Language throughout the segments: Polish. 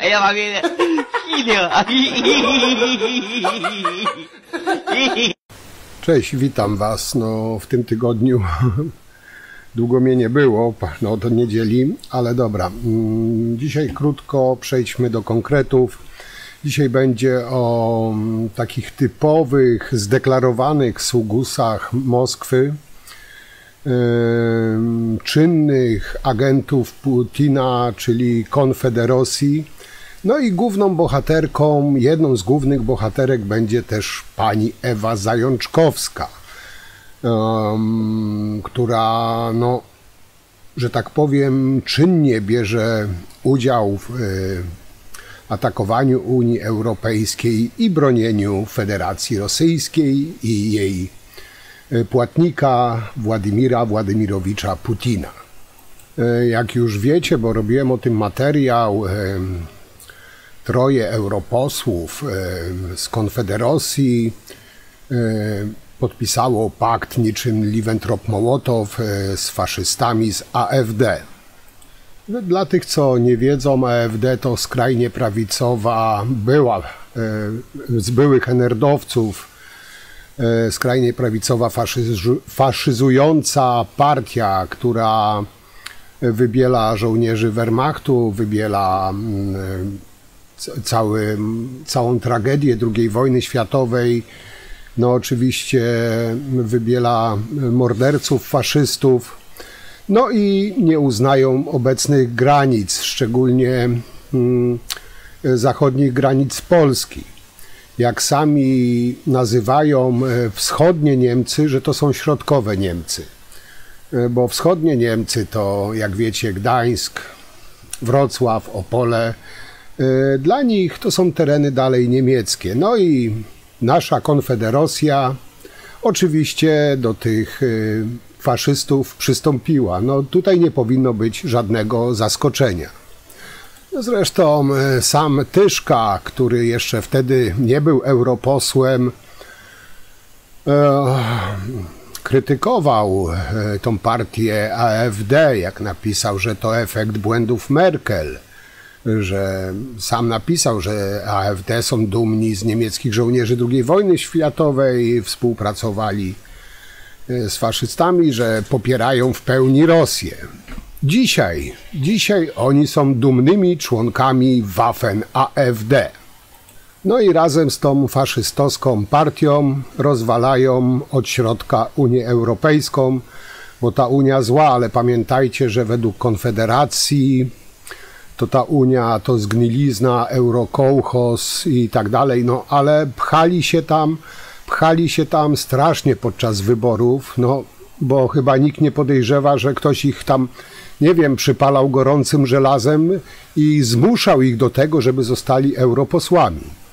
Ella va bien. Cześć, witam Was. No, w tym tygodniu długo mnie nie było, no do niedzieli, ale dobra. Dzisiaj krótko przejdźmy do konkretów. Dzisiaj będzie o takich typowych, zdeklarowanych sługusach Moskwy, czynnych agentów Putina, czyli Konfederacji. No i główną bohaterką, jedną z głównych bohaterek będzie też pani Ewa Zajączkowska, która, no, że tak powiem, czynnie bierze udział w atakowaniu Unii Europejskiej i bronieniu Federacji Rosyjskiej i jej płatnika Władimira Władimirowicza Putina. Jak już wiecie, bo robiłem o tym materiał, troje europosłów z Konfederacji podpisało pakt niczym Ribbentrop-Mołotow z faszystami z AfD. Dla tych, co nie wiedzą, AfD to skrajnie prawicowa, z byłych NRD-owców, skrajnie prawicowa, faszyzująca partia, która wybiela żołnierzy Wehrmachtu, wybiela całą tragedię II wojny światowej, no oczywiście wybiela morderców, faszystów, no i nie uznają obecnych granic, szczególnie zachodnich granic Polski. Jak sami nazywają wschodnie Niemcy, że to są środkowe Niemcy, bo wschodnie Niemcy to, jak wiecie, Gdańsk, Wrocław, Opole. Dla nich to są tereny dalej niemieckie. No i nasza Konfederacja oczywiście do tych faszystów przystąpiła. No tutaj nie powinno być żadnego zaskoczenia. Zresztą sam Tyszka, który jeszcze wtedy nie był europosłem, krytykował tą partię AfD, jak napisał, że to efekt błędów Merkel, że sam napisał, że AfD są dumni z niemieckich żołnierzy II wojny światowej, współpracowali z faszystami, że popierają w pełni Rosję. Dzisiaj oni są dumnymi członkami Waffen-AfD. No i razem z tą faszystowską partią rozwalają od środka Unię Europejską, bo ta Unia zła, ale pamiętajcie, że według Konfederacji to ta Unia to zgnilizna, eurokołchoz i tak dalej, no ale pchali się tam strasznie podczas wyborów, no bo chyba nikt nie podejrzewa, że ktoś ich tam, nie wiem, przypalał gorącym żelazem i zmuszał ich do tego, żeby zostali europosłami.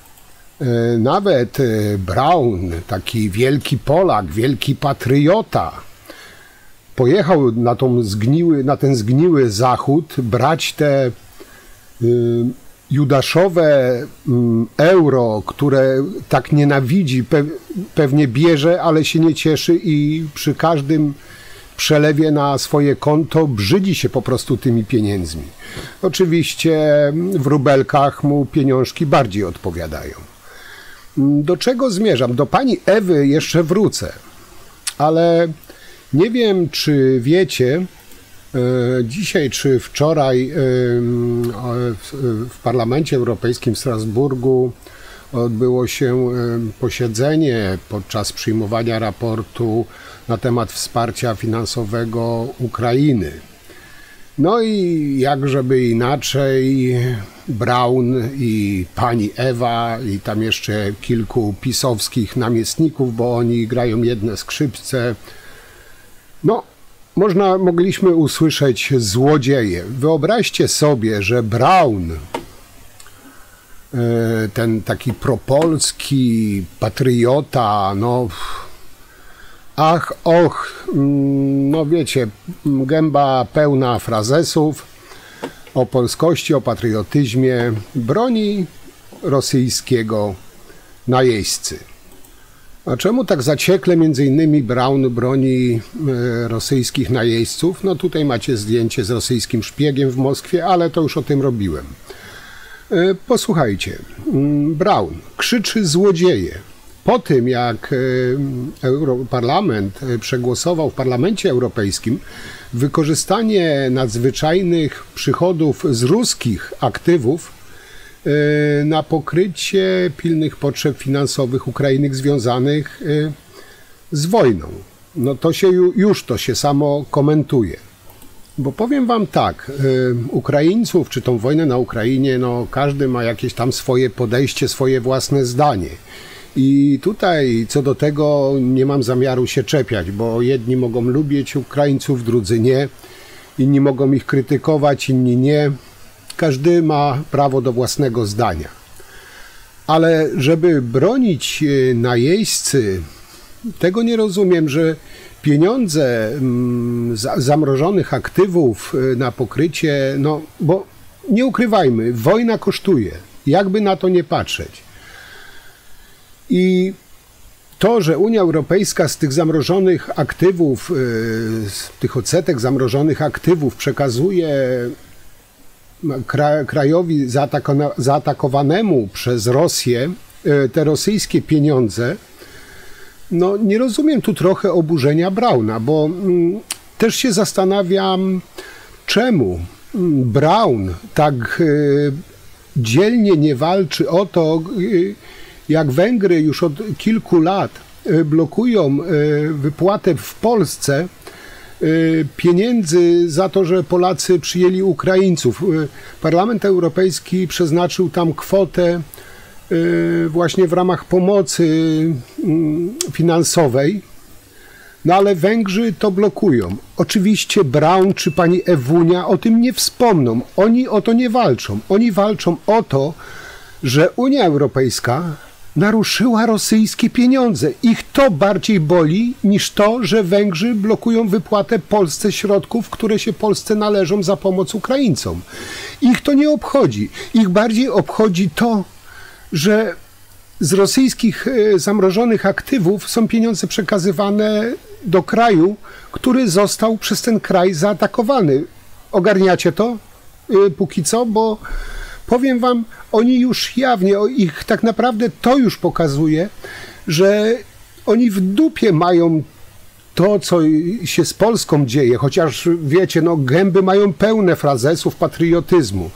Nawet Braun, taki wielki Polak, wielki patriota, pojechał na ten zgniły Zachód brać te judaszowe euro, które tak nienawidzi, pewnie bierze, ale się nie cieszy i przy każdym przelewie na swoje konto brzydzi się po prostu tymi pieniędzmi. Oczywiście w rubelkach mu pieniążki bardziej odpowiadają. Do czego zmierzam? Do pani Ewy jeszcze wrócę, ale nie wiem, czy wiecie, dzisiaj czy wczoraj w Parlamencie Europejskim w Strasburgu odbyło się posiedzenie podczas przyjmowania raportu na temat wsparcia finansowego Ukrainy. No i jak żeby inaczej, Braun i pani Ewa i tam jeszcze kilku pisowskich namiestników, bo oni grają jedne skrzypce. No, mogliśmy usłyszeć złodzieje. Wyobraźcie sobie, że Braun, ten taki propolski patriota, no ach, och, no wiecie, gęba pełna frazesów o polskości, o patriotyzmie, broni rosyjskiego najeźdźcy. A czemu tak zaciekle między innymi Braun broni rosyjskich najeźdźców? No tutaj macie zdjęcie z rosyjskim szpiegiem w Moskwie, ale to już o tym robiłem. Posłuchajcie, Braun krzyczy złodzieje. Po tym, jak Europarlament przegłosował w Parlamencie Europejskim wykorzystanie nadzwyczajnych przychodów z ruskich aktywów na pokrycie pilnych potrzeb finansowych Ukrainy związanych z wojną. No to się już to się samo komentuje. Bo powiem wam tak, Ukraińców, czy tą wojnę na Ukrainie, no każdy ma jakieś tam swoje podejście, swoje własne zdanie. I tutaj co do tego nie mam zamiaru się czepiać, bo jedni mogą lubić Ukraińców, drudzy nie. Inni mogą ich krytykować, inni nie. Każdy ma prawo do własnego zdania. Ale żeby bronić najeźdźcy, tego nie rozumiem, że pieniądze zamrożonych aktywów na pokrycie, no bo nie ukrywajmy, wojna kosztuje, jakby na to nie patrzeć. I to, że Unia Europejska z tych zamrożonych aktywów, z tych odsetek zamrożonych aktywów przekazuje krajowi zaatakowanemu przez Rosję te rosyjskie pieniądze, no nie rozumiem tu trochę oburzenia Brauna, bo też się zastanawiam, czemu Braun tak dzielnie nie walczy o to, jak Węgry już od kilku lat blokują wypłatę w Polsce pieniędzy za to, że Polacy przyjęli Ukraińców. Parlament Europejski przeznaczył tam kwotę właśnie w ramach pomocy finansowej, no ale Węgrzy to blokują. Oczywiście Braun czy pani Ewunia o tym nie wspomną. Oni o to nie walczą. Oni walczą o to, że Unia Europejska naruszyła rosyjskie pieniądze. Ich to bardziej boli niż to, że Węgrzy blokują wypłatę Polsce środków, które się Polsce należą za pomoc Ukraińcom. Ich to nie obchodzi. Ich bardziej obchodzi to, że z rosyjskich zamrożonych aktywów są pieniądze przekazywane do kraju, który został przez ten kraj zaatakowany. Ogarniacie to póki co, bo powiem wam, oni już jawnie, ich tak naprawdę to już pokazuje, że oni w dupie mają to, co się z Polską dzieje, chociaż wiecie, no gęby mają pełne frazesów patriotyzmu.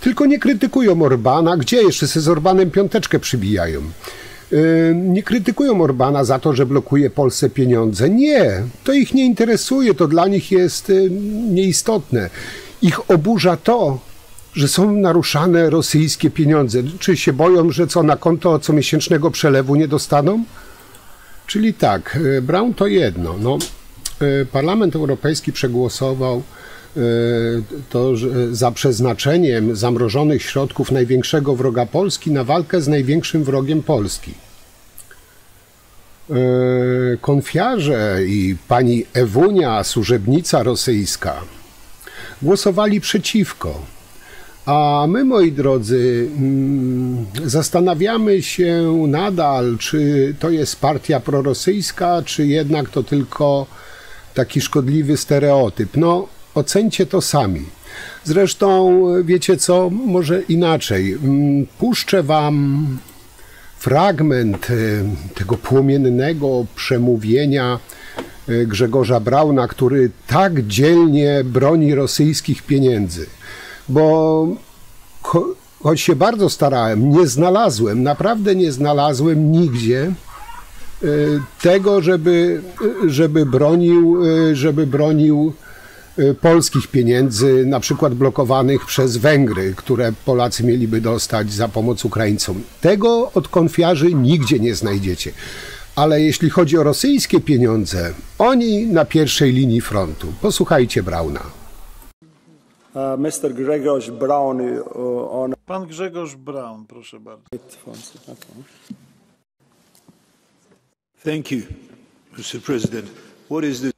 Tylko nie krytykują Orbana, gdzie jeszcze z Orbanem piąteczkę przybijają. Nie krytykują Orbana za to, że blokuje Polsce pieniądze. Nie, to ich nie interesuje, to dla nich jest nieistotne. Ich oburza to, że są naruszane rosyjskie pieniądze. Czy się boją, że co na konto comiesięcznego przelewu nie dostaną? Czyli tak, Braun to jedno. No, Parlament Europejski przegłosował to, że za przeznaczeniem zamrożonych środków największego wroga Polski na walkę z największym wrogiem Polski. Konfiarze i pani Ewunia, służebnica rosyjska, głosowali przeciwko. A my, moi drodzy, zastanawiamy się nadal, czy to jest partia prorosyjska, czy jednak to tylko taki szkodliwy stereotyp. No, ocencie to sami. Zresztą, wiecie co, może inaczej. Puszczę wam fragment tego płomiennego przemówienia Grzegorza Brauna, który tak dzielnie broni rosyjskich pieniędzy. Bo choć się bardzo starałem, nie znalazłem, naprawdę nie znalazłem nigdzie tego, żeby bronił polskich pieniędzy, na przykład blokowanych przez Węgry, które Polacy mieliby dostać za pomoc Ukraińcom. Tego od konfiarzy nigdzie nie znajdziecie. Ale jeśli chodzi o rosyjskie pieniądze, oni na pierwszej linii frontu. Posłuchajcie Brauna. Mr. Grzegorz Braun on... Pan Grzegorz Braun, proszę bardzo. Thank you, Mr. President. What is this?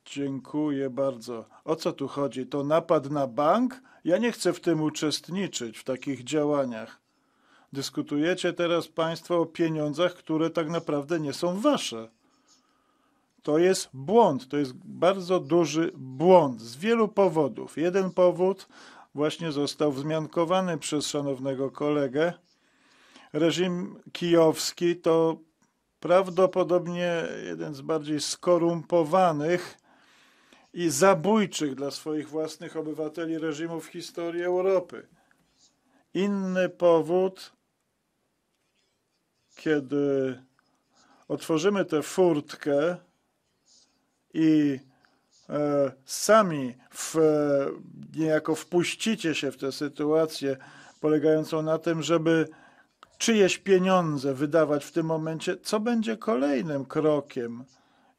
Dziękuję bardzo. O co tu chodzi? To napad na bank? Ja nie chcę w tym uczestniczyć, w takich działaniach. Dyskutujecie teraz państwo o pieniądzach, które tak naprawdę nie są wasze. To jest błąd, to jest bardzo duży błąd z wielu powodów. Jeden powód właśnie został wzmiankowany przez szanownego kolegę. Reżim kijowski to prawdopodobnie jeden z bardziej skorumpowanych i zabójczych dla swoich własnych obywateli reżimów w historii Europy. Inny powód, kiedy otworzymy tę furtkę i sami niejako wpuścicie się w tę sytuację polegającą na tym, żeby czyjeś pieniądze wydawać w tym momencie, co będzie kolejnym krokiem?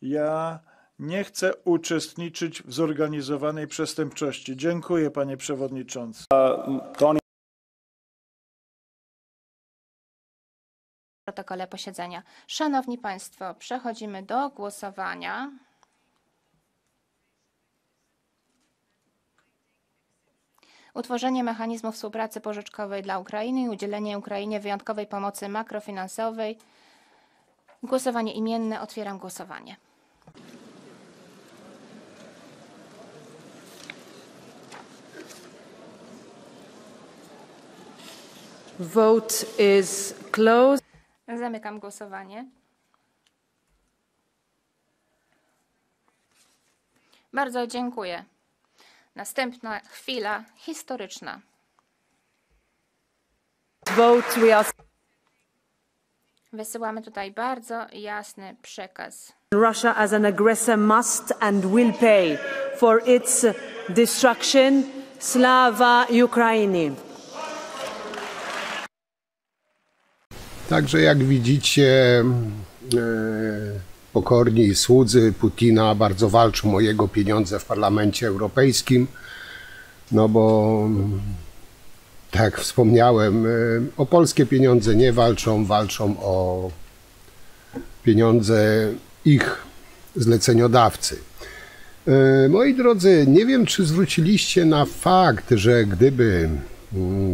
Ja nie chcę uczestniczyć w zorganizowanej przestępczości. Dziękuję, panie przewodniczący. W protokole posiedzenia. Szanowni Państwo, przechodzimy do głosowania. Utworzenie mechanizmu współpracy pożyczkowej dla Ukrainy i udzielenie Ukrainie wyjątkowej pomocy makrofinansowej. Głosowanie imienne. Otwieram głosowanie. Vote is closed. Zamykam głosowanie. Bardzo dziękuję. Następna chwila historyczna. Vote we are. Wysyłamy tutaj bardzo jasny przekaz. Russia as an aggressor must and will pay for its destruction. Slava Ukraini. Także jak widzicie, pokorni słudzy Putina bardzo walczą o jego pieniądze w Parlamencie Europejskim, no bo tak jak wspomniałem, o polskie pieniądze nie walczą, walczą o pieniądze ich zleceniodawcy. Moi drodzy, nie wiem, czy zwróciliście na fakt, że gdyby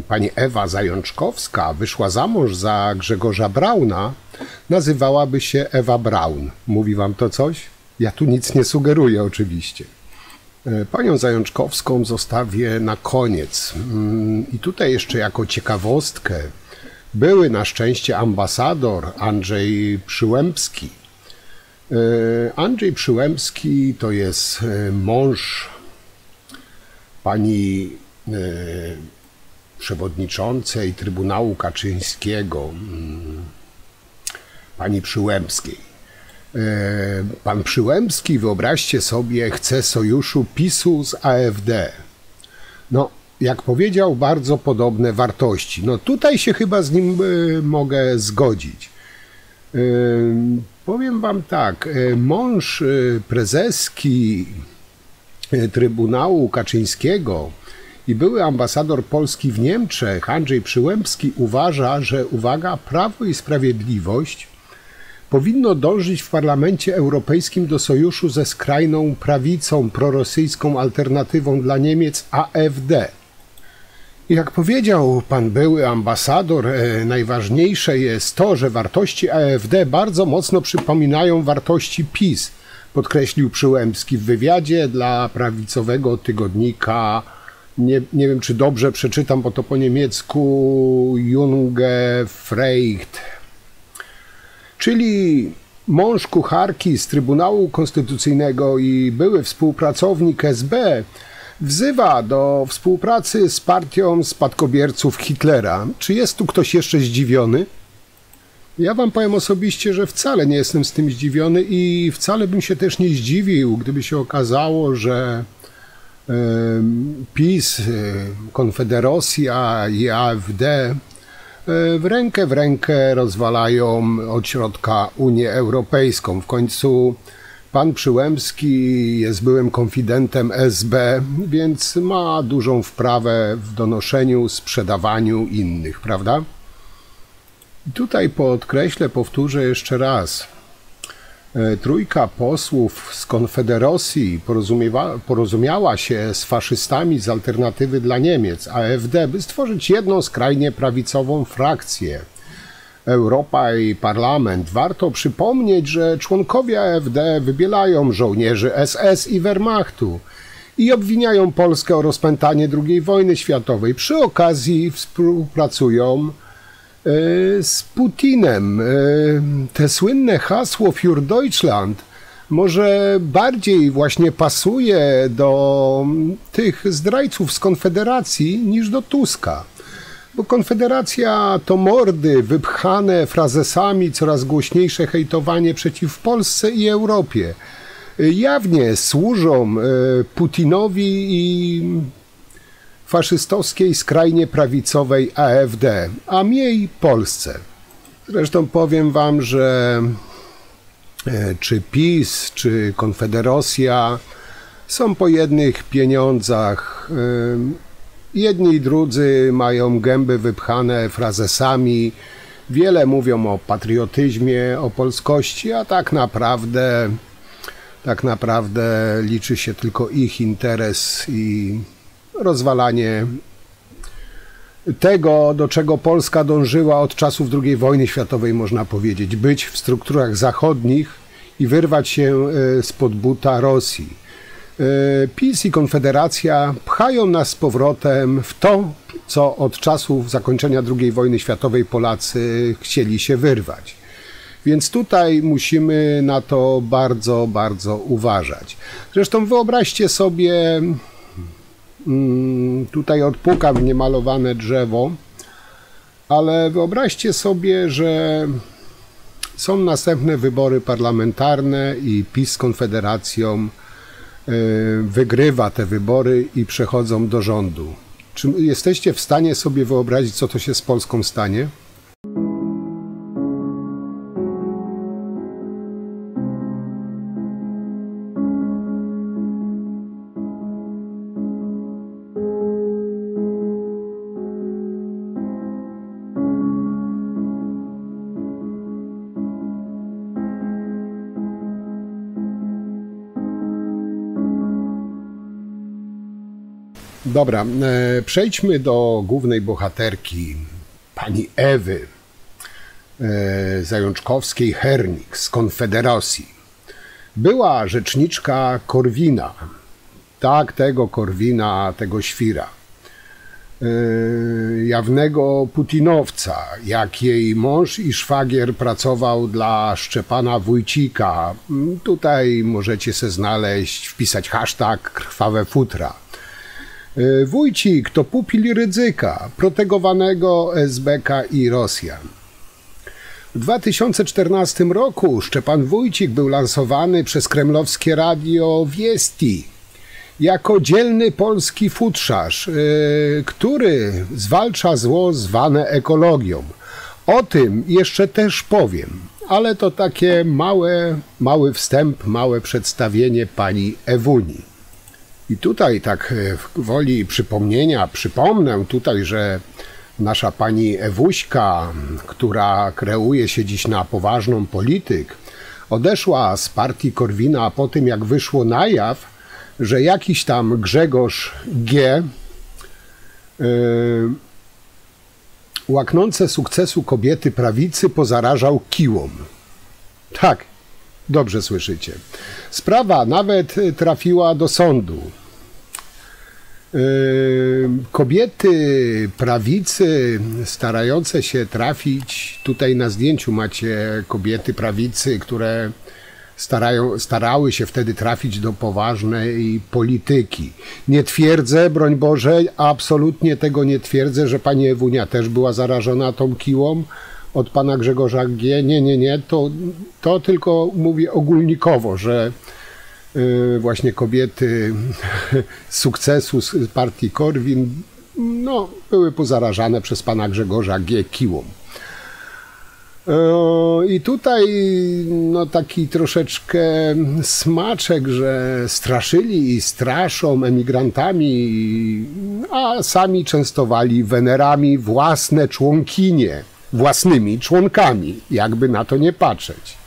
pani Ewa Zajączkowska wyszła za mąż za Grzegorza Brauna, nazywałaby się Ewa Braun. Mówi wam to coś? Ja tu nic nie sugeruję oczywiście. Panią Zajączkowską zostawię na koniec. I tutaj jeszcze jako ciekawostkę. Były na szczęście ambasador Andrzej Przyłębski. Andrzej Przyłębski to jest mąż pani przewodniczącej Trybunału Kaczyńskiego, pani Przyłębskiej. Pan Przyłębski, wyobraźcie sobie, chce sojuszu PiS-u z AfD. No, jak powiedział, bardzo podobne wartości. No tutaj się chyba z nim mogę zgodzić. Powiem wam tak, mąż prezeski Trybunału Kaczyńskiego i były ambasador Polski w Niemczech, Andrzej Przyłębski, uważa, że, uwaga, Prawo i Sprawiedliwość powinno dążyć w Parlamencie Europejskim do sojuszu ze skrajną prawicą, prorosyjską alternatywą dla Niemiec AfD. I jak powiedział pan były ambasador, najważniejsze jest to, że wartości AfD bardzo mocno przypominają wartości PiS, podkreślił Przyłębski w wywiadzie dla prawicowego tygodnika, nie wiem czy dobrze przeczytam, bo to po niemiecku, Junge Freicht. Czyli mąż kucharki z Trybunału Konstytucyjnego i były współpracownik SB wzywa do współpracy z partią spadkobierców Hitlera. Czy jest tu ktoś jeszcze zdziwiony? Ja wam powiem osobiście, że wcale nie jestem z tym zdziwiony i wcale bym się też nie zdziwił, gdyby się okazało, że PiS, Konfederacja i AfD w rękę rozwalają od środka Unię Europejską. W końcu pan Przyłębski jest byłym konfidentem SB, więc ma dużą wprawę w donoszeniu, sprzedawaniu innych, prawda? I tutaj podkreślę, powtórzę jeszcze raz. Trójka posłów z Konfederacji porozumiała się z faszystami z Alternatywy dla Niemiec, AfD, by stworzyć jedną skrajnie prawicową frakcję. Europa i Parlament. Warto przypomnieć, że członkowie AfD wybielają żołnierzy SS i Wehrmachtu i obwiniają Polskę o rozpętanie II wojny światowej. Przy okazji współpracują z Putinem. Te słynne hasło Für Deutschland może bardziej właśnie pasuje do tych zdrajców z Konfederacji niż do Tuska. Bo Konfederacja to mordy wypchane frazesami, coraz głośniejsze hejtowanie przeciw Polsce i Europie. Jawnie służą Putinowi i faszystowskiej, skrajnie prawicowej AfD, a mniej Polsce. Zresztą powiem wam, że czy PiS, czy Konfederacja są po jednych pieniądzach. Jedni i drudzy mają gęby wypchane frazesami, wiele mówią o patriotyzmie, o polskości, a tak naprawdę liczy się tylko ich interes i rozwalanie tego, do czego Polska dążyła od czasów II wojny światowej, można powiedzieć. Być w strukturach zachodnich i wyrwać się spod buta Rosji. PiS i Konfederacja pchają nas z powrotem w to, co od czasów zakończenia II wojny światowej Polacy chcieli się wyrwać. Więc tutaj musimy na to bardzo, bardzo uważać. Zresztą wyobraźcie sobie, tutaj odpukam w niemalowane drzewo, ale wyobraźcie sobie, że są następne wybory parlamentarne i PiS z Konfederacją wygrywa te wybory i przechodzą do rządu. Czy jesteście w stanie sobie wyobrazić, co to się z Polską stanie? Dobra, przejdźmy do głównej bohaterki, pani Ewy Zajączkowskiej-Hernik z Konfederacji. Była rzeczniczka Korwina, tak, tego Korwina, tego świra, jawnego putinowca, jak jej mąż i szwagier pracował dla Szczepana Wójcika. Tutaj możecie se znaleźć, wpisać hashtag krwawe futra. Wójcik to pupil Rydzyka, protegowanego SBK i Rosjan. W 2014 roku Szczepan Wójcik był lansowany przez kremlowskie radio Wiesti jako dzielny polski futrzarz, który zwalcza zło zwane ekologią. O tym jeszcze też powiem, ale to takie mały wstęp, małe przedstawienie pani Ewuni. I tutaj tak woli przypomnienia przypomnę tutaj, że nasza pani Ewuśka, która kreuje się dziś na poważną polityk, odeszła z partii Korwina po tym, jak wyszło na jaw, że jakiś tam Grzegorz G. Łaknące sukcesu kobiety prawicy pozarażał kiłom. Tak, dobrze słyszycie. Sprawa nawet trafiła do sądu. Kobiety prawicy starające się trafić, tutaj na zdjęciu macie kobiety prawicy, które starały się wtedy trafić do poważnej polityki. Nie twierdzę, broń Boże, absolutnie tego nie twierdzę, że pani Ewunia też była zarażona tą kiłą od pana Grzegorza G. Nie, to tylko mówię ogólnikowo, że właśnie kobiety sukcesu z partii Korwin były pozarażane przez pana Grzegorza G. kiłą. I tutaj taki troszeczkę smaczek, że straszyli i straszą emigrantami, a sami częstowali wenerami własne członkinie, własnymi członkami, jakby na to nie patrzeć.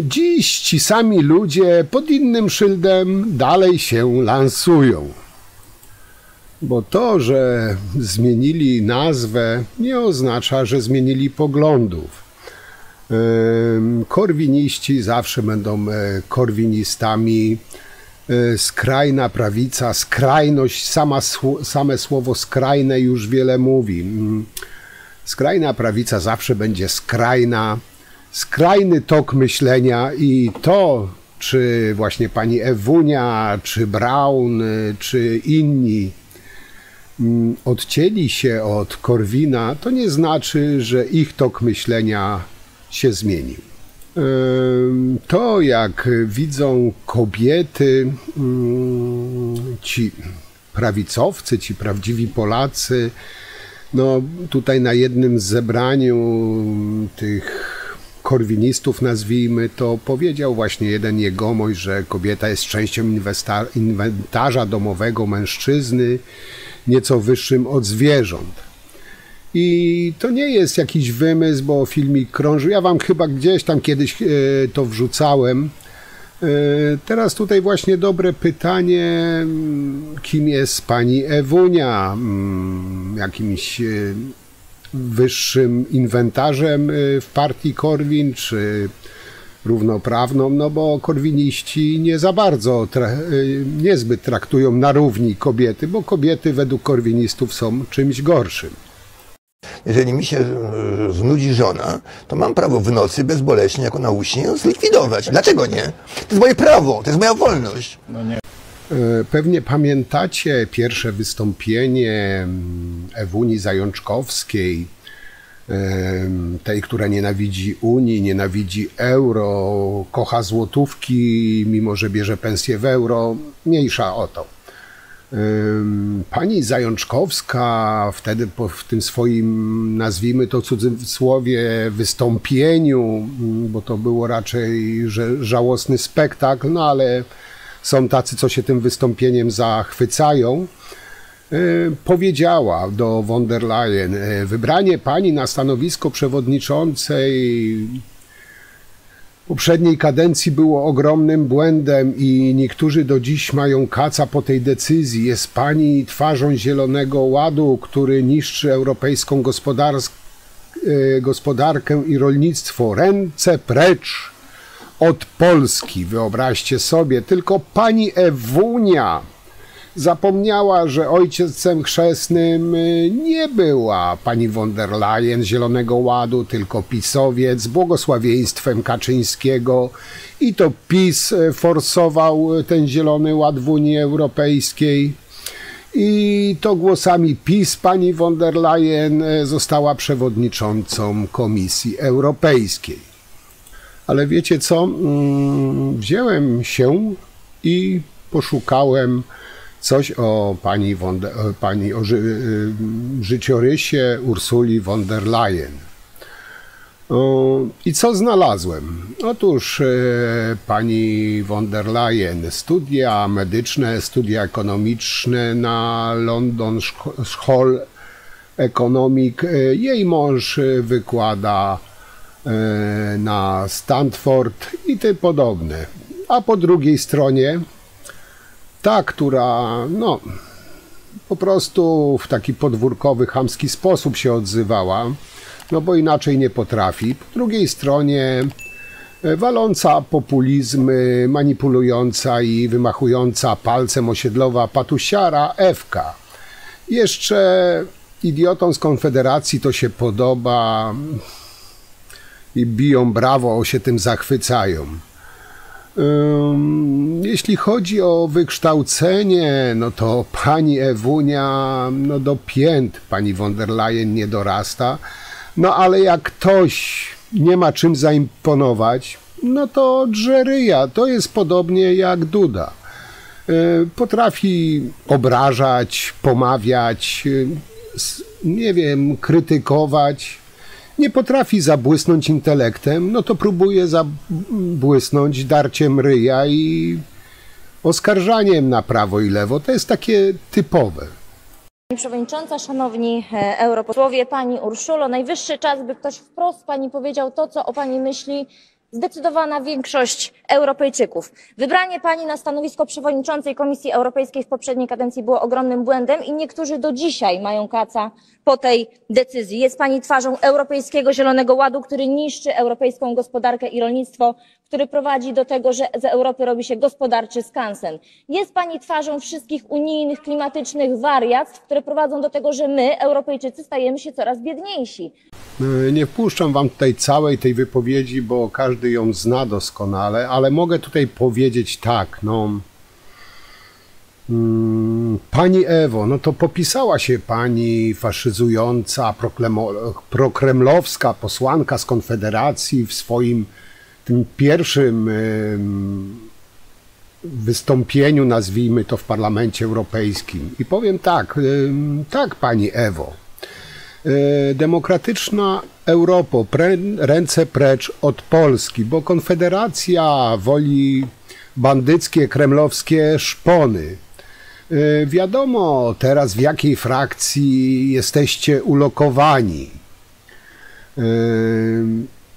Dziś ci sami ludzie pod innym szyldem dalej się lansują. Bo to, że zmienili nazwę, nie oznacza, że zmienili poglądów. Korwiniści zawsze będą korwinistami. Skrajna prawica, skrajność, same słowo skrajne już wiele mówi. Skrajna prawica zawsze będzie skrajna. Skrajny tok myślenia i to, czy właśnie pani Ewunia, czy Braun, czy inni odcięli się od Korwina, to nie znaczy, że ich tok myślenia się zmienił. To, jak widzą kobiety, ci prawicowcy, ci prawdziwi Polacy, no tutaj na jednym zebraniu tych korwinistów, nazwijmy to, powiedział właśnie jeden jegomość, że kobieta jest częścią inwentarza domowego mężczyzny, nieco wyższym od zwierząt. I to nie jest jakiś wymysł, bo filmik krążył. Ja wam chyba gdzieś tam kiedyś to wrzucałem. Teraz tutaj właśnie dobre pytanie, kim jest pani Ewunia? Jakimś wyższym inwentarzem w partii Korwin, czy równoprawną? No bo korwiniści nie za bardzo, niezbyt traktują na równi kobiety, bo kobiety według korwinistów są czymś gorszym. Jeżeli mi się znudzi żona, to mam prawo w nocy bezboleśnie, jako na uśnie, ją zlikwidować. Dlaczego nie? To jest moje prawo, to jest moja wolność. No nie. Pewnie pamiętacie pierwsze wystąpienie Ewunii Zajączkowskiej, tej, która nienawidzi Unii, nienawidzi euro, kocha złotówki, mimo że bierze pensję w euro, mniejsza o to. Pani Zajączkowska wtedy w tym swoim, nazwijmy to w cudzysłowie, wystąpieniu, bo to było raczej żałosny spektakl, no ale są tacy, co się tym wystąpieniem zachwycają, powiedziała do von der Leyen: wybranie pani na stanowisko przewodniczącej poprzedniej kadencji było ogromnym błędem i niektórzy do dziś mają kaca po tej decyzji. Jest pani twarzą Zielonego Ładu, który niszczy europejską gospodarkę i rolnictwo. Ręce precz od Polski. Wyobraźcie sobie, tylko pani Ewunia zapomniała, że ojcem chrzestnym nie była pani von der Leyen z Zielonego Ładu, tylko pisowiec z błogosławieństwem Kaczyńskiego. I to PiS forsował ten Zielony Ład w Unii Europejskiej. I to głosami PiS pani von der Leyen została przewodniczącą Komisji Europejskiej. Ale wiecie co? Wziąłem się i poszukałem coś o życiorysie Ursuli von der Leyen. I co znalazłem? Otóż pani von der Leyen, studia medyczne, studia ekonomiczne na London School Economic. Jej mąż wykłada na Stanford i tym podobne. A po drugiej stronie ta, która no, po prostu w taki podwórkowy, chamski sposób się odzywała, no bo inaczej nie potrafi. Po drugiej stronie waląca populizmy, manipulująca i wymachująca palcem osiedlowa patusiara Ewka. Jeszcze idiotom z Konfederacji to się podoba i biją brawo, się tym zachwycają. Jeśli chodzi o wykształcenie, no to pani Ewunia, no do pięt pani von der Leyen nie dorasta, no ale jak ktoś nie ma czym zaimponować, no to drze ryja. To jest podobnie jak Duda. Potrafi obrażać, pomawiać, nie wiem, krytykować. Nie potrafi zabłysnąć intelektem, no to próbuje zabłysnąć darciem ryja i oskarżaniem na prawo i lewo. To jest takie typowe. Pani Przewodnicząca, Szanowni Europosłowie, Pani Urszulo, najwyższy czas, by ktoś wprost Pani powiedział to, co o Pani myśli zdecydowana większość Europejczyków. Wybranie pani na stanowisko przewodniczącej Komisji Europejskiej w poprzedniej kadencji było ogromnym błędem i niektórzy do dzisiaj mają kaca po tej decyzji. Jest pani twarzą Europejskiego Zielonego Ładu, który niszczy europejską gospodarkę i rolnictwo, który prowadzi do tego, że z Europy robi się gospodarczy skansen. Jest pani twarzą wszystkich unijnych klimatycznych wariactw, które prowadzą do tego, że my, Europejczycy, stajemy się coraz biedniejsi. Nie wpuszczam wam tutaj całej tej wypowiedzi, bo każdy ją zna doskonale, ale mogę tutaj powiedzieć tak, Pani Ewo, no to popisała się pani faszyzująca, prokremlowska posłanka z Konfederacji w swoim tym pierwszym wystąpieniu, nazwijmy to, w Parlamencie Europejskim. I powiem tak, tak pani Ewo, demokratyczna Europo, ręce precz od Polski, bo Konfederacja woli bandyckie, kremlowskie szpony. Wiadomo teraz, w jakiej frakcji jesteście ulokowani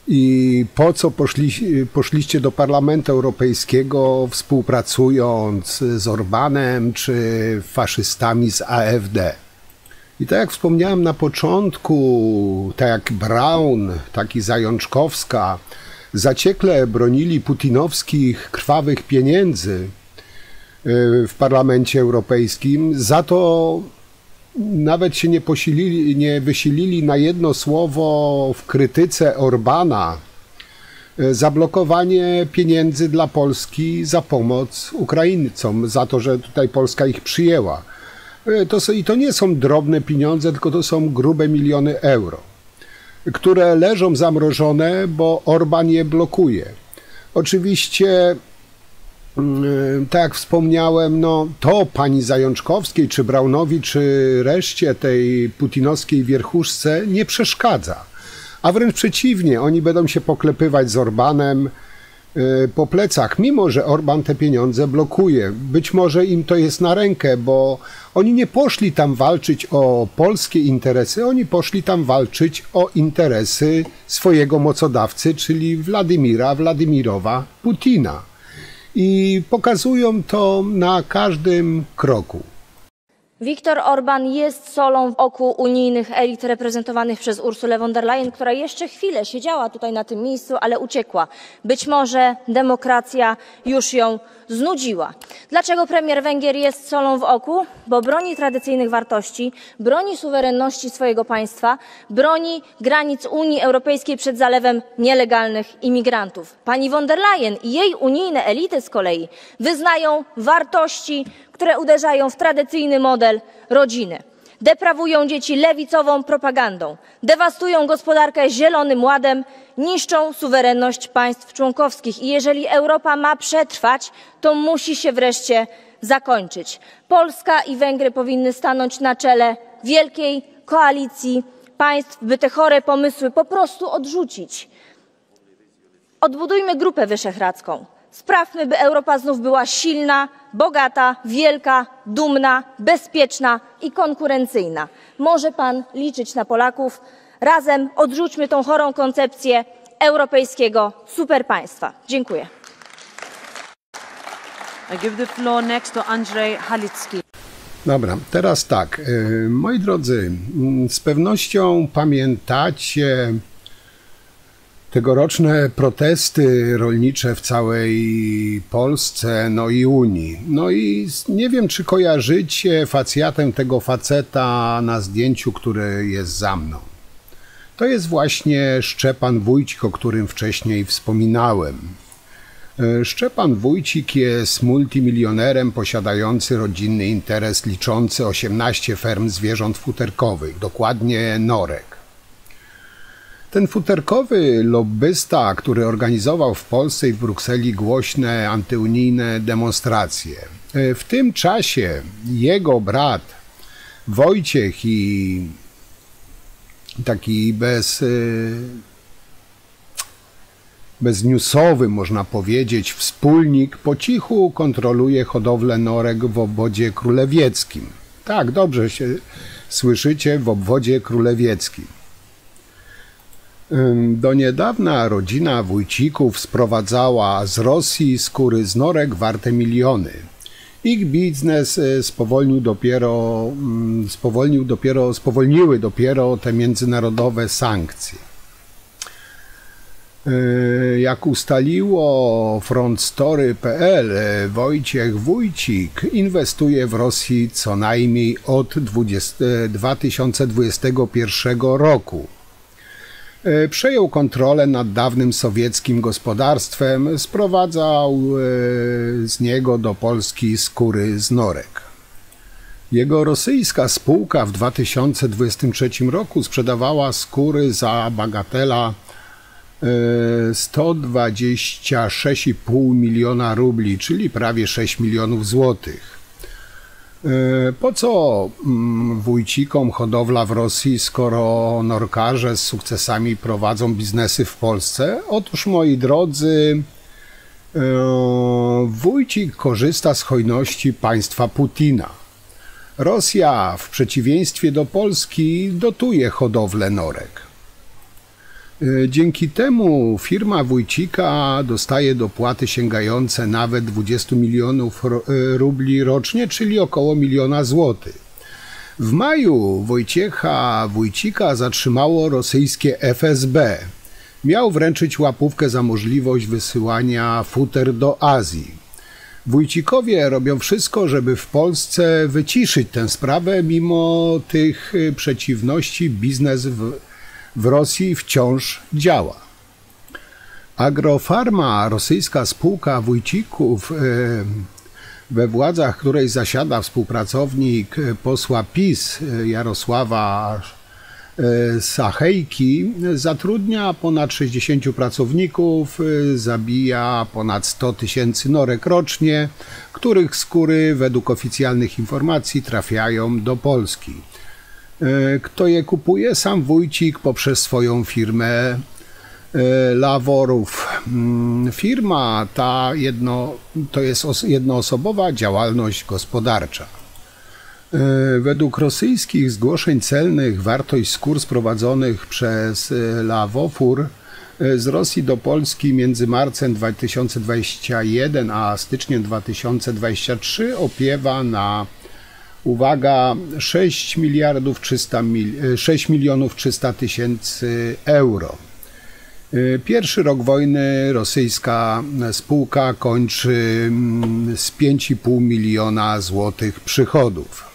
i po co poszliście do Parlamentu Europejskiego, współpracując z Orbanem czy faszystami z AfD. I tak jak wspomniałem na początku, tak jak Braun, tak i Zajączkowska zaciekle bronili putinowskich krwawych pieniędzy w Parlamencie Europejskim, za to nawet się nie wysilili na jedno słowo w krytyce Orbana za blokowanie pieniędzy dla Polski za pomoc Ukraińcom, za to, że tutaj Polska ich przyjęła. I to nie są drobne pieniądze, tylko to są grube miliony euro, które leżą zamrożone, bo Orban je blokuje. Oczywiście, tak jak wspomniałem, to pani Zajączkowskiej, czy Braunowi, czy reszcie tej putinowskiej wierchuszce nie przeszkadza. A wręcz przeciwnie, oni będą się poklepywać z Orbanem po plecach, mimo że Orban te pieniądze blokuje. Być może im to jest na rękę, bo oni nie poszli tam walczyć o polskie interesy, oni poszli tam walczyć o interesy swojego mocodawcy, czyli Władimirowa Putina. I pokazują to na każdym kroku. Viktor Orban jest solą w oku unijnych elit reprezentowanych przez Ursulę von der Leyen, która jeszcze chwilę siedziała tutaj na tym miejscu, ale uciekła. Być może demokracja już ją znudziła. Dlaczego premier Węgier jest solą w oku? Bo broni tradycyjnych wartości, broni suwerenności swojego państwa, broni granic Unii Europejskiej przed zalewem nielegalnych imigrantów. Pani von der Leyen i jej unijne elity z kolei wyznają wartości, które uderzają w tradycyjny model rodziny. Deprawują dzieci lewicową propagandą, dewastują gospodarkę zielonym ładem, niszczą suwerenność państw członkowskich. I jeżeli Europa ma przetrwać, to musi się wreszcie zakończyć. Polska i Węgry powinny stanąć na czele wielkiej koalicji państw, by te chore pomysły po prostu odrzucić. Odbudujmy Grupę Wyszehradzką. Sprawmy, by Europa znów była silna, bogata, wielka, dumna, bezpieczna i konkurencyjna. Może pan liczyć na Polaków. Razem odrzućmy tą chorą koncepcję europejskiego superpaństwa. Dziękuję. I give the floor next to Andrzej Halicki. Dobra, teraz tak. Moi drodzy, z pewnością pamiętacie tegoroczne protesty rolnicze w całej Polsce, i Unii. I nie wiem, czy kojarzycie tego faceta na zdjęciu, który jest za mną. To jest właśnie Szczepan Wójcik, o którym wcześniej wspominałem. Szczepan Wójcik jest multimilionerem posiadający rodzinny interes liczący 18 ferm zwierząt futerkowych, dokładnie norek. Ten futerkowy lobbysta, który organizował w Polsce i w Brukseli głośne antyunijne demonstracje. W tym czasie jego brat Wojciech i taki beznewsowy, można powiedzieć, wspólnik po cichu kontroluje hodowlę norek w obwodzie królewieckim. Tak, dobrze się słyszycie, w obwodzie królewieckim. Do niedawna rodzina Wójcików sprowadzała z Rosji skóry z norek warte miliony. Ich biznes spowolniły dopiero te międzynarodowe sankcje. Jak ustaliło frontstory.pl, Wojciech Wójcik inwestuje w Rosji co najmniej od 2021 roku. Przejął kontrolę nad dawnym sowieckim gospodarstwem, sprowadzał z niego do Polski skóry z norek. Jego rosyjska spółka w 2023 roku sprzedawała skóry za bagatela 126,5 miliona rubli, czyli prawie 6 milionów złotych. Po co Wójcikom hodowla w Rosji, skoro norkarze z sukcesami prowadzą biznesy w Polsce? Otóż, moi drodzy, Wójcik korzysta z hojności państwa Putina. Rosja, w przeciwieństwie do Polski, dotuje hodowlę norek. Dzięki temu firma Wójcika dostaje dopłaty sięgające nawet 20 milionów rubli rocznie, czyli około 1 miliona złotych. W maju Wojciecha Wójcika zatrzymało rosyjskie FSB. Miał wręczyć łapówkę za możliwość wysyłania futer do Azji. Wójcikowie robią wszystko, żeby w Polsce wyciszyć tę sprawę. Mimo tych przeciwności biznes w Rosji wciąż działa. Agrofarma, rosyjska spółka Wójcików, we władzach której zasiada współpracownik posła PiS Jarosława Sachejki, zatrudnia ponad 60 pracowników, zabija ponad 100 tysięcy norek rocznie, których skóry według oficjalnych informacji trafiają do Polski. Kto je kupuje? Sam Wójcik poprzez swoją firmę Laworów. Firma ta to jest jednoosobowa działalność gospodarcza. Według rosyjskich zgłoszeń celnych wartość skór sprowadzonych przez Lawofur z Rosji do Polski między marcem 2021 a styczniem 2023 opiewa na, uwaga, 6 milionów 300 tysięcy euro. Pierwszy rok wojny rosyjska spółka kończy z 5,5 miliona złotych przychodów.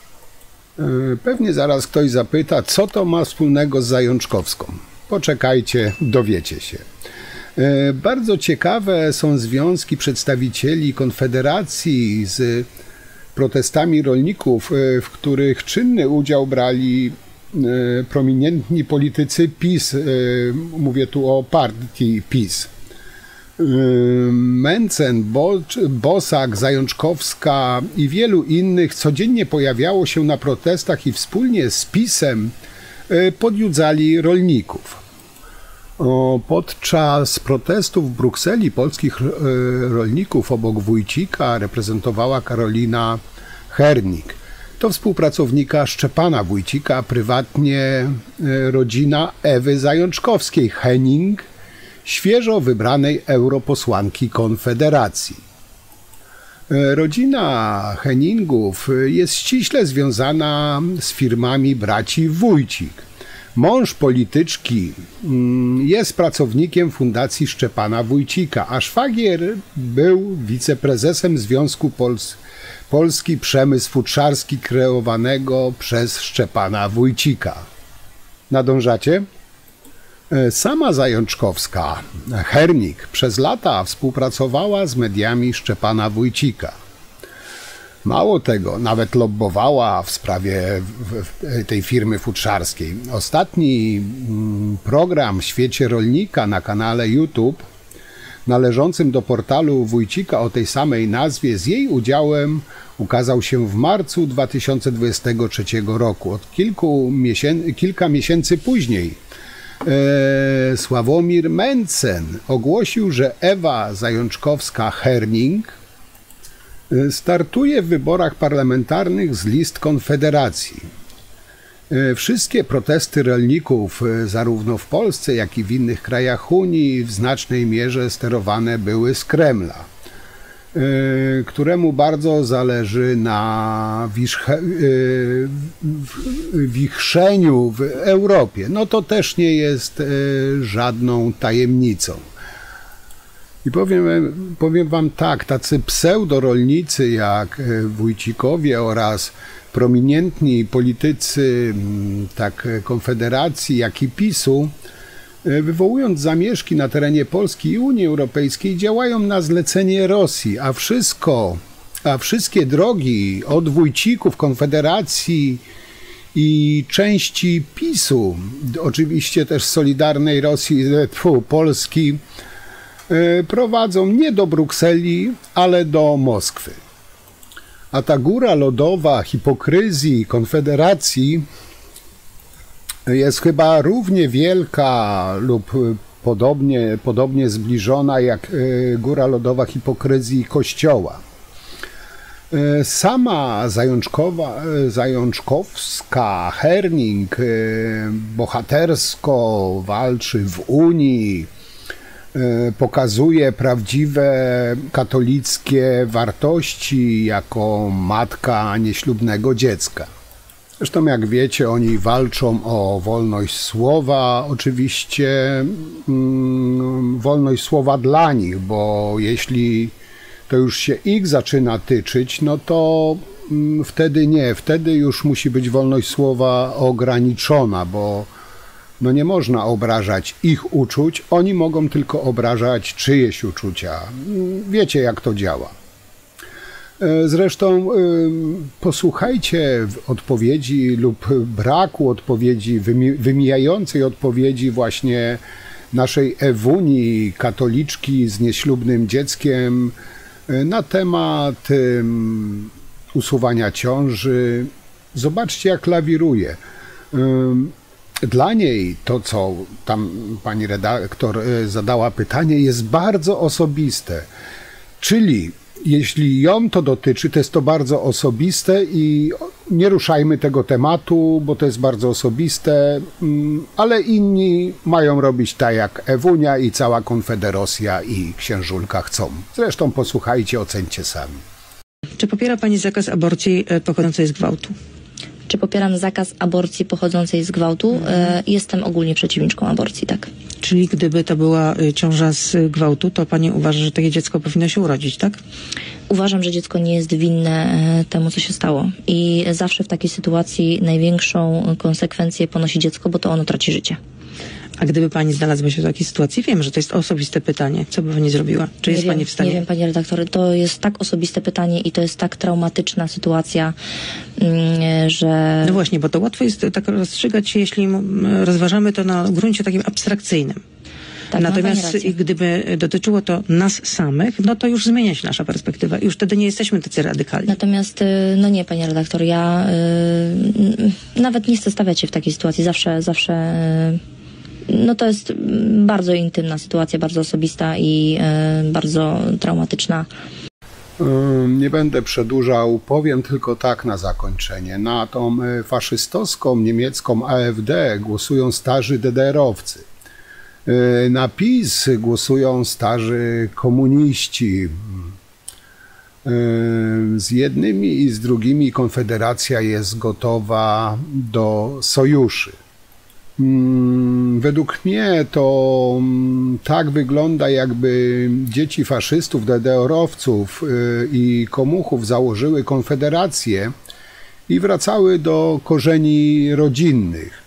Pewnie zaraz ktoś zapyta, co to ma wspólnego z Zajączkowską. Poczekajcie, dowiecie się. Bardzo ciekawe są związki przedstawicieli Konfederacji z protestami rolników, w których czynny udział brali prominentni politycy PiS. Mówię tu o partii PiS. Mencen, Bosak, Zajączkowska i wielu innych codziennie pojawiało się na protestach i wspólnie z PiS-em podjudzali rolników. Podczas protestów w Brukseli polskich rolników obok Wójcika reprezentowała Karolina Hernik. To współpracownika Szczepana Wójcika, prywatnie rodzina Ewy Zajączkowskiej-Henning, świeżo wybranej europosłanki Konfederacji. Rodzina Henningów jest ściśle związana z firmami braci Wójcik. Mąż polityczki jest pracownikiem Fundacji Szczepana Wójcika, a szwagier był wiceprezesem Związku Polski Przemysł Futrzarski kreowanego przez Szczepana Wójcika. Nadążacie? Sama Zajączkowska, Hernik, przez lata współpracowała z mediami Szczepana Wójcika. Mało tego, nawet lobbowała w sprawie tej firmy futrzarskiej. Ostatni program w świecie rolnika na kanale YouTube, należącym do portalu Wójcika o tej samej nazwie, z jej udziałem ukazał się w marcu 2023 roku. Od kilka miesięcy później Sławomir Mencen ogłosił, że Ewa Zajączkowska-Herning startuje w wyborach parlamentarnych z list Konfederacji. Wszystkie protesty rolników, zarówno w Polsce, jak i w innych krajach Unii, w znacznej mierze sterowane były z Kremla, któremu bardzo zależy na wichrzeniu w Europie. No to też nie jest żadną tajemnicą. I powiem wam tak, tacy pseudorolnicy jak Wójcikowie oraz prominentni politycy tak Konfederacji, jak i PiS-u, wywołując zamieszki na terenie Polski i Unii Europejskiej, działają na zlecenie Rosji, a wszystkie drogi od Wójcików, Konfederacji i części PiS-u, oczywiście też Solidarnej Rosji, Polski, prowadzą nie do Brukseli, ale do Moskwy. A ta góra lodowa hipokryzji Konfederacji jest chyba równie wielka lub podobnie zbliżona jak góra lodowa hipokryzji Kościoła. Sama Zajączkowska, Herning bohatersko walczy w Unii, pokazuje prawdziwe katolickie wartości jako matka nieślubnego dziecka. Zresztą jak wiecie, oni walczą o wolność słowa, oczywiście wolność słowa dla nich, bo jeśli to już się ich zaczyna tyczyć, no to wtedy nie, wtedy już musi być wolność słowa ograniczona, bo no nie można obrażać ich uczuć, oni mogą tylko obrażać czyjeś uczucia. Wiecie, jak to działa. Zresztą posłuchajcie odpowiedzi lub braku odpowiedzi, wymijającej odpowiedzi właśnie naszej Ewunii, katoliczki z nieślubnym dzieckiem, na temat usuwania ciąży. Zobaczcie, jak lawiruje. Dla niej to, co tam pani redaktor zadała pytanie, jest bardzo osobiste. Czyli jeśli ją to dotyczy, to jest to bardzo osobiste i nie ruszajmy tego tematu, bo to jest bardzo osobiste, ale inni mają robić tak jak Ewunia i cała Konfederacja i księżulka chcą. Zresztą posłuchajcie, ocencie sami. Czy popiera pani zakaz aborcji pochodzącej z gwałtu? Czy popieram zakaz aborcji pochodzącej z gwałtu? Jestem ogólnie przeciwniczką aborcji, tak. Czyli gdyby to była ciąża z gwałtu, to pani uważa, że takie dziecko powinno się urodzić, tak? Uważam, że dziecko nie jest winne temu, co się stało. I zawsze w takiej sytuacji największą konsekwencję ponosi dziecko, bo to ono traci życie. A gdyby pani znalazła się w takiej sytuacji, wiem, że to jest osobiste pytanie, co by pani zrobiła? Czy jest pani w stanie? Nie wiem, pani redaktor, to jest tak osobiste pytanie i to jest tak traumatyczna sytuacja, że... No właśnie, bo to łatwo jest tak rozstrzygać się, jeśli rozważamy to na gruncie takim abstrakcyjnym. Tak, natomiast gdyby dotyczyło to nas samych, no to już zmienia się nasza perspektywa i już wtedy nie jesteśmy tacy radykalni. Natomiast, no nie, pani redaktor, ja nawet nie chcę stawiać się w takiej sytuacji. Zawsze no to jest bardzo intymna sytuacja, bardzo osobista i bardzo traumatyczna. Nie będę przedłużał, powiem tylko tak na zakończenie. Na tą faszystowską niemiecką AfD głosują starzy DDR-owcy. Na PiS głosują starzy komuniści. Z jednymi i z drugimi Konfederacja jest gotowa do sojuszy. Według mnie to tak wygląda, jakby dzieci faszystów, DDR-owców i komuchów założyły konfederację i wracały do korzeni rodzinnych.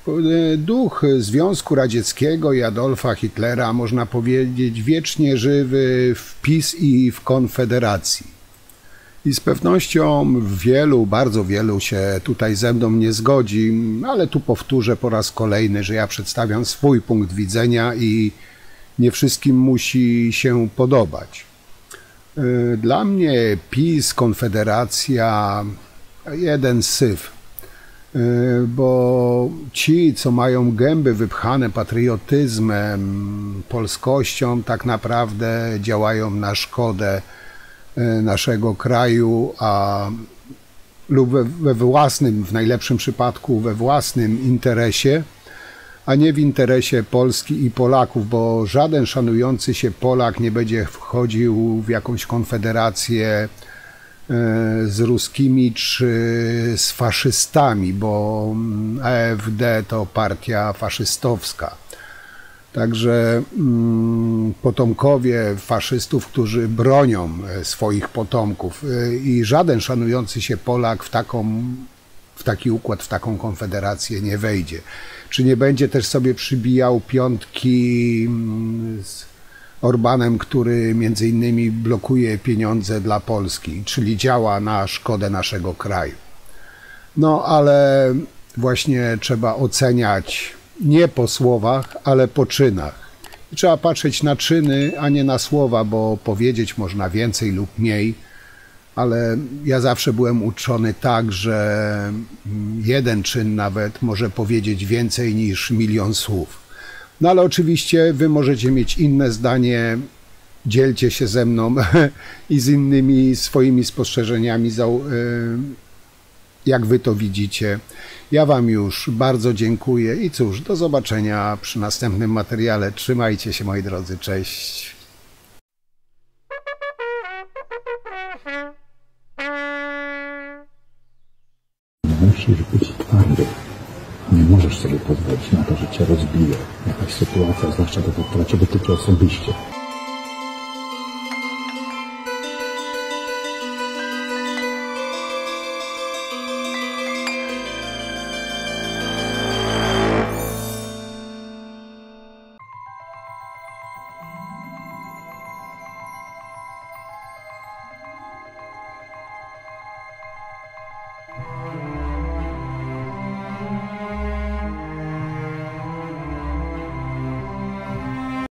Duch Związku Radzieckiego i Adolfa Hitlera, można powiedzieć, wiecznie żywy w PiS i w Konfederacji. I z pewnością bardzo wielu się tutaj ze mną nie zgodzi, ale tu powtórzę po raz kolejny, że ja przedstawiam swój punkt widzenia i nie wszystkim musi się podobać. Dla mnie PiS, Konfederacja, jeden syf, bo ci, co mają gęby wypchane patriotyzmem, polskością, tak naprawdę działają na szkodę naszego kraju, a lub we własnym, w najlepszym przypadku we własnym interesie, a nie w interesie Polski i Polaków, bo żaden szanujący się Polak nie będzie wchodził w jakąś konfederację z ruskimi czy z faszystami, bo AfD to partia faszystowska. Także potomkowie faszystów, którzy bronią swoich potomków i żaden szanujący się Polak w taki układ, w taką konfederację nie wejdzie. Czy nie będzie też sobie przybijał piątki z Orbanem, który między innymi blokuje pieniądze dla Polski, czyli działa na szkodę naszego kraju. No ale właśnie trzeba oceniać nie po słowach, ale po czynach. I trzeba patrzeć na czyny, a nie na słowa, bo powiedzieć można więcej lub mniej, ale ja zawsze byłem uczony tak, że jeden czyn nawet może powiedzieć więcej niż 1 000 000 słów. No ale oczywiście wy możecie mieć inne zdanie, dzielcie się ze mną i z innymi swoimi spostrzeżeniami, jak wy to widzicie. Ja wam już bardzo dziękuję i cóż, do zobaczenia przy następnym materiale. Trzymajcie się, moi drodzy, cześć. Musisz być twardy. Nie możesz sobie pozwolić na to, że cię rozbije jakaś sytuacja, zwłaszcza taka, która cię dotyczy osobiście.